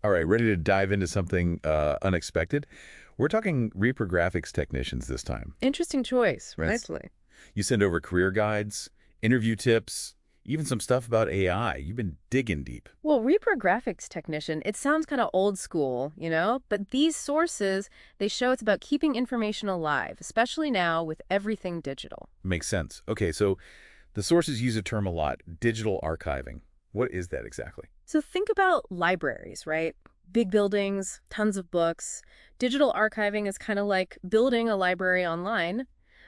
All right, ready to dive into something unexpected? We're talking reprographics technicians this time, Interesting choice, right? rightfully. You send over career guides, interview tips, even some stuff about AI. You've been digging deep. Well, Reprographics Technician, it sounds kind of old school, but these sources, they show it's about keeping information alive, especially now with everything digital. Makes sense. Okay, so the sources use a term a lot, digital archiving. What is that exactly? So think about libraries, right? Big buildings, tons of books. Digital archiving is kind of like building a library online,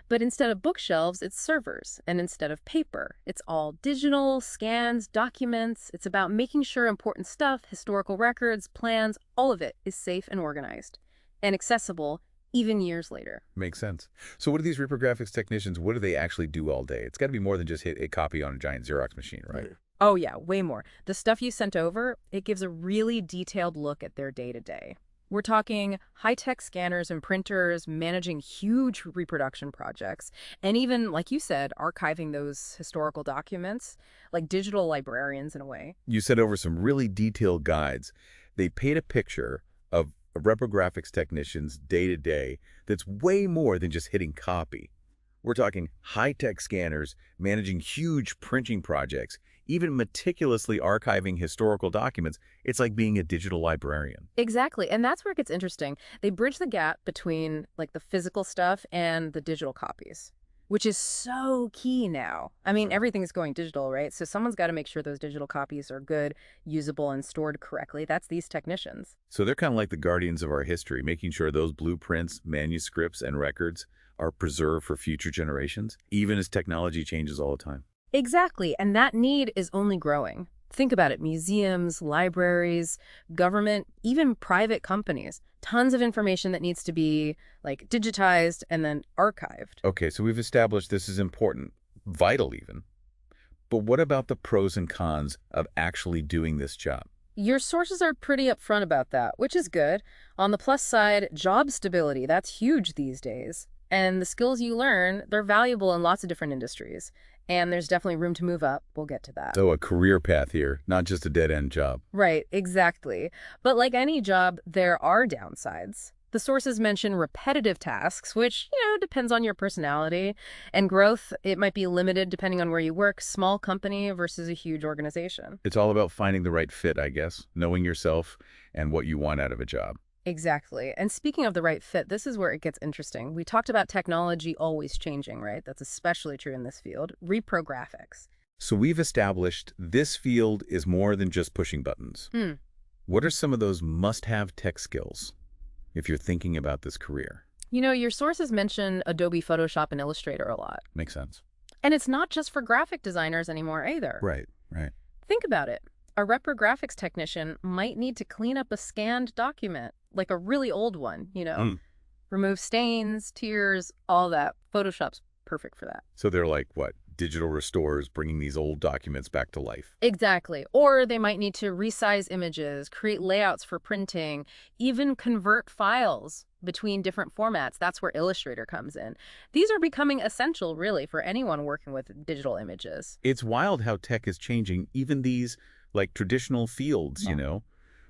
but instead of bookshelves, it's servers. And instead of paper, it's all digital, scans, documents. It's about making sure important stuff, historical records, plans, all of it is safe and organized and accessible even years later. Makes sense. So what do these reprographics technicians, what do they actually do all day? It's got to be more than just hit a copy on a giant Xerox machine, right? Oh yeah, way more. The stuff you sent over, it gives a really detailed look at their day-to-day. We're talking high-tech scanners and printers, managing huge reproduction projects, and even, like you said, archiving those historical documents, like digital librarians in a way. You sent over some really detailed guides. They paint a picture of a reprographics technician's day-to-day that's way more than just hitting copy. We're talking high-tech scanners, managing huge printing projects, even meticulously archiving historical documents. It's like being a digital librarian. Exactly, and that's where it gets interesting. They bridge the gap between like the physical stuff and the digital copies, which is so key now. I mean, everything's going digital, right? So someone's got to make sure those digital copies are good, usable, and stored correctly. That's these technicians. So they're kind of like the guardians of our history, making sure those blueprints, manuscripts, and records are preserved for future generations, even as technology changes all the time. Exactly, and that need is only growing. Think about it, museums, libraries, government, even private companies. Tons of information that needs to be like digitized and then archived. Okay, so we've established this is important, vital even. But what about the pros and cons of actually doing this job? Your sources are pretty upfront about that, which is good. On the plus side, job stability, that's huge these days. And the skills you learn, they're valuable in lots of different industries. And there's definitely room to move up. We'll get to that. So a career path here, not just a dead-end job. Right, exactly. But like any job, there are downsides. The sources mention repetitive tasks, which, depends on your personality. And growth, it might be limited depending on where you work, small company versus a huge organization. It's all about finding the right fit, I guess, knowing yourself and what you want out of a job. Exactly. And speaking of the right fit, this is where it gets interesting. We talked about technology always changing, right? That's especially true in this field. Reprographics. So we've established this field is more than just pushing buttons. Hmm. What are some of those must-have tech skills if you're thinking about this career? Your sources mention Adobe Photoshop and Illustrator a lot. Makes sense. And it's not just for graphic designers anymore either. Right, right. Think about it. A reprographics technician might need to clean up a scanned document, like a really old one. Remove stains, tears, all that. Photoshop's perfect for that. So they're like, what, digital restorers bringing these old documents back to life? Exactly. Or they might need to resize images, create layouts for printing, even convert files between different formats. That's where Illustrator comes in. These are becoming essential, really, for anyone working with digital images. It's wild how tech is changing even these, like, traditional fields,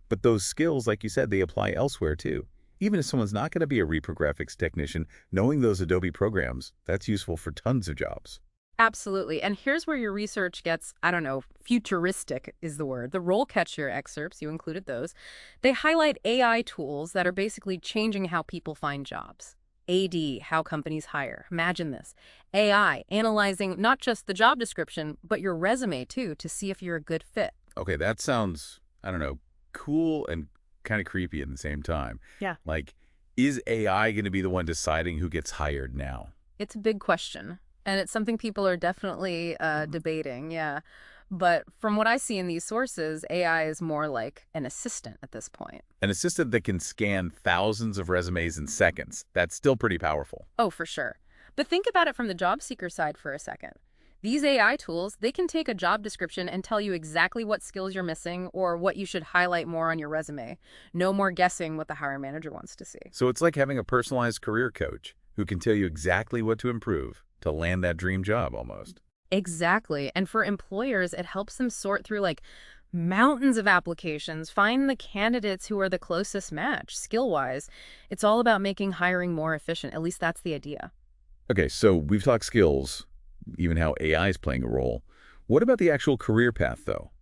But those skills, like you said, they apply elsewhere, too. Even if someone's not going to be a reprographics technician, knowing those Adobe programs, that's useful for tons of jobs. Absolutely. And here's where your research gets, I don't know, futuristic is the word. The RoleCatcher excerpts, you included those, they highlight AI tools that are basically changing how people find jobs. AD, how companies hire. Imagine this. AI analyzing not just the job description, but your resume, too, to see if you're a good fit. Okay, that sounds, I don't know, cool and kind of creepy at the same time. Yeah. Like, is AI going to be the one deciding who gets hired now? It's a big question. And it's something people are definitely debating, yeah. But from what I see in these sources, AI is more like an assistant at this point. An assistant that can scan thousands of resumes in seconds. That's still pretty powerful. Oh, for sure. But think about it from the job seeker side for a second. These AI tools, they can take a job description and tell you exactly what skills you're missing or what you should highlight more on your resume. No more guessing what the hiring manager wants to see. So it's like having a personalized career coach who can tell you exactly what to improve to land that dream job almost. Exactly. And for employers, it helps them sort through like Mountains of applications. Find the candidates who are the closest match, skill-wise. It's all about making hiring more efficient. At least that's the idea. Okay, so we've talked skills, even how AI is playing a role. What about the actual career path, though?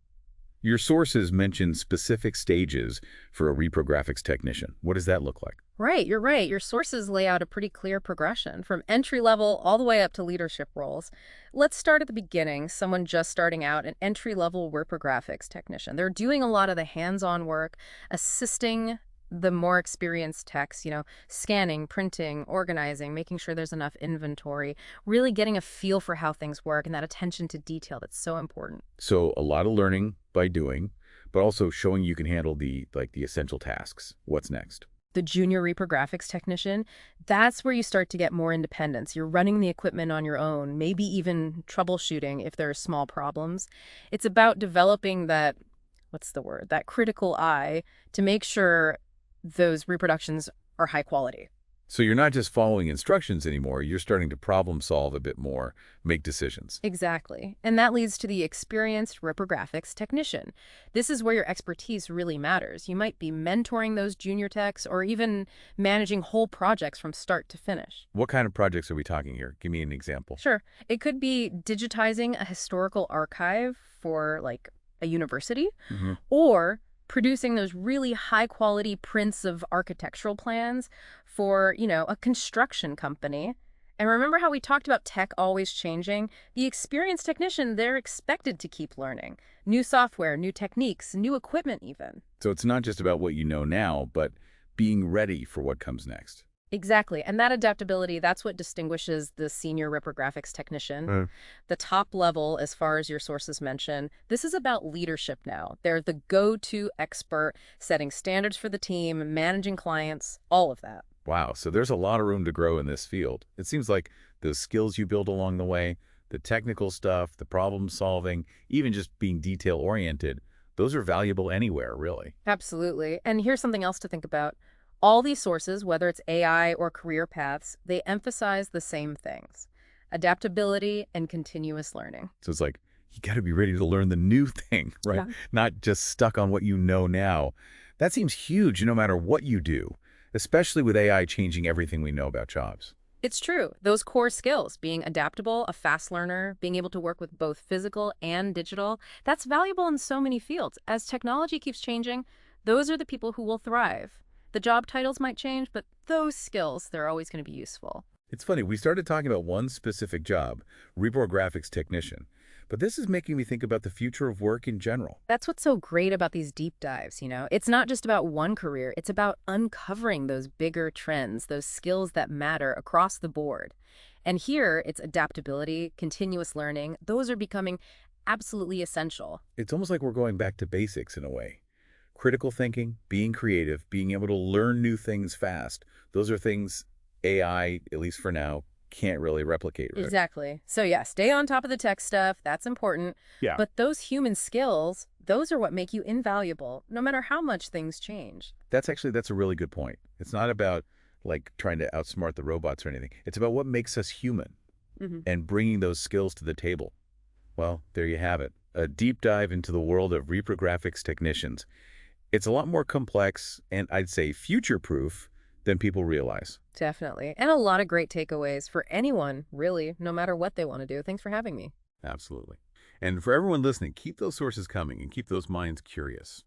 Your sources mention specific stages for a reprographics technician. What does that look like? Right, you're right. Your sources lay out a pretty clear progression from entry level all the way up to leadership roles. Let's start at the beginning. Someone just starting out, an entry level reprographics technician. They're doing a lot of the hands-on work, assisting the more experienced techs, scanning, printing, organizing, making sure there's enough inventory, really getting a feel for how things work and that attention to detail that's so important. So a lot of learning by doing, but also showing you can handle the essential tasks. What's next? The junior reprographics technician, that's where you start to get more independence. You're running the equipment on your own, maybe even troubleshooting if there are small problems. It's about developing that, what's the word, that critical eye to make sure those reproductions are high quality. So you're not just following instructions anymore, you're starting to problem solve a bit more, make decisions. Exactly. And that leads to the experienced reprographics technician. This is where your expertise really matters. You might be mentoring those junior techs or even managing whole projects from start to finish. What kind of projects are we talking here? Give me an example. Sure. It could be digitizing a historical archive for like a university Hmm. or producing those really high quality prints of architectural plans for, a construction company. And remember how we talked about tech always changing? The experienced technician, they're expected to keep learning. New software, new techniques, new equipment even. So it's not just about what you know now, but being ready for what comes next. Exactly. And that adaptability, that's what distinguishes the senior reprographics technician. The top level, as far as your sources mention, this is about leadership now. They're the go-to expert, setting standards for the team, managing clients, all of that. Wow, so there's a lot of room to grow in this field. It seems like the skills you build along the way, the technical stuff, the problem solving, even just being detail-oriented, those are valuable anywhere, really. Absolutely. And here's something else to think about. All these sources, whether it's AI or career paths, they emphasize the same things: adaptability and continuous learning. So it's like, you got to be ready to learn the new thing, right? Yeah. Not just stuck on what you know now. That seems huge no matter what you do, especially with AI changing everything we know about jobs. It's true. Those core skills, being adaptable, a fast learner, being able to work with both physical and digital, that's valuable in so many fields. As technology keeps changing, those are the people who will thrive. The job titles might change, but those skills, they're always going to be useful. It's funny, we started talking about one specific job, Reprographics Technician, but this is making me think about the future of work in general. That's what's so great about these deep dives. It's not just about one career, it's about uncovering those bigger trends, those skills that matter across the board. And here, it's adaptability, continuous learning. Those are becoming absolutely essential. It's almost like we're going back to basics in a way. Critical thinking, being creative, being able to learn new things fast, those are things AI, at least for now, can't really replicate, right? Exactly. So yeah, stay on top of the tech stuff. That's important. Yeah. But those human skills, those are what make you invaluable, no matter how much things change. That's a really good point. It's not about like trying to outsmart the robots or anything. It's about what makes us human Hmm. and bringing those skills to the table. Well, there you have it. A deep dive into the world of reprographics technicians. It's a lot more complex and I'd say future-proof than people realize. Definitely. And a lot of great takeaways for anyone, really, no matter what they want to do. Thanks for having me. Absolutely. And for everyone listening, keep those sources coming and keep those minds curious.